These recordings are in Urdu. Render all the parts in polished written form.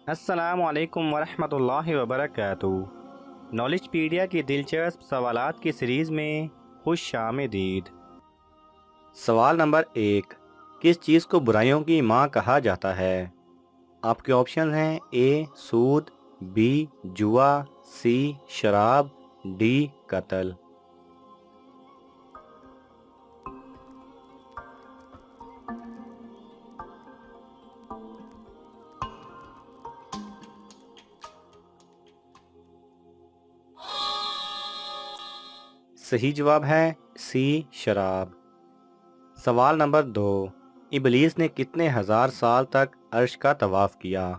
السلام علیکم ورحمۃ اللہ وبرکاتہ۔ نالج پیڈیا کی دلچسپ سوالات کی سیریز میں خوش آمدید۔ سوال نمبر 1، کس چیز کو برائیوں کی ماں کہا جاتا ہے؟ آپ کے آپشن ہیں اے سود، بی جوا، سی شراب، ڈی قتل۔ صحیح جواب ہے سی شراب۔ سوال نمبر 2، ابلیس نے کتنے ہزار سال تک عرش کا طواف کیا؟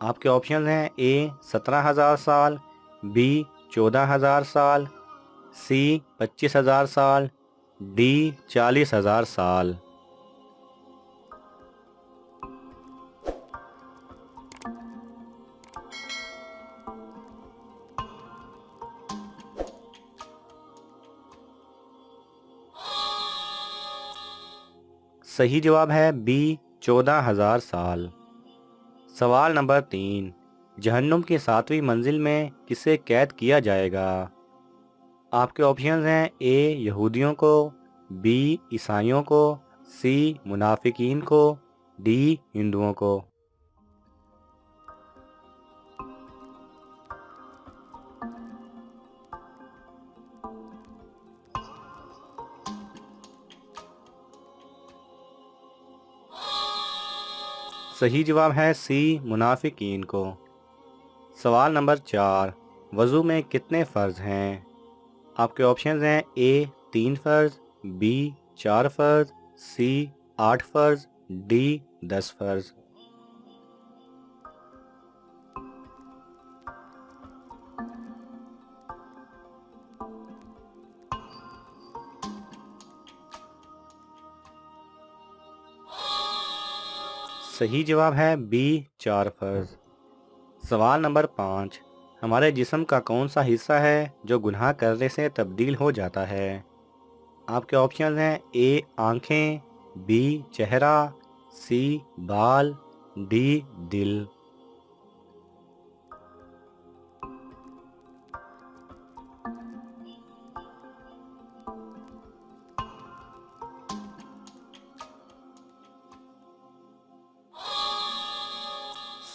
آپ کے آپشن ہیں اے 17,000 سال، بی 14,000 سال، سی 25,000 سال، ڈی 40,000 سال۔ صحیح جواب ہے بی 14,000 سال۔ سوال نمبر 3، جہنم کی 7ویں منزل میں کسے قید کیا جائے گا؟ آپ کے آپشنز ہیں اے یہودیوں کو، بی عیسائیوں کو، سی منافقین کو، ڈی ہندوؤں کو۔ صحیح جواب ہے سی منافقین کو۔ سوال نمبر 4، وضو میں کتنے فرض ہیں؟ آپ کے آپشنز ہیں اے 3 فرض، بی 4 فرض، سی 8 فرض، ڈی 10 فرض۔ صحیح جواب ہے بی 4 فرض۔ سوال نمبر 5، ہمارے جسم کا کون سا حصہ ہے جو گناہ کرنے سے تبدیل ہو جاتا ہے؟ آپ کے آپشنز ہیں اے آنکھیں، بی چہرہ، سی بال، ڈی دل۔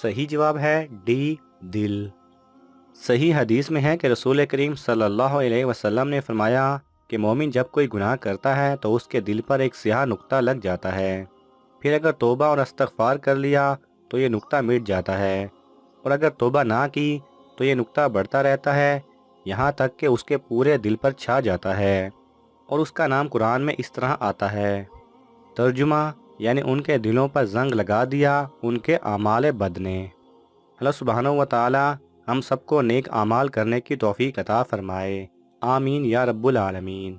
صحیح جواب ہے ڈی دل۔ صحیح حدیث میں ہے کہ رسول کریم صلی اللہ علیہ وسلم نے فرمایا کہ مومن جب کوئی گناہ کرتا ہے تو اس کے دل پر ایک سیاہ نقطہ لگ جاتا ہے، پھر اگر توبہ اور استغفار کر لیا تو یہ نقطہ مٹ جاتا ہے، اور اگر توبہ نہ کی تو یہ نقطہ بڑھتا رہتا ہے یہاں تک کہ اس کے پورے دل پر چھا جاتا ہے، اور اس کا نام قرآن میں اس طرح آتا ہے۔ ترجمہ یعنی ان کے دلوں پر زنگ لگا دیا ان کے اعمال بد نے۔ اللہ سبحانہ و تعالی ہم سب کو نیک اعمال کرنے کی توفیق عطا فرمائے، آمین یا رب العالمین۔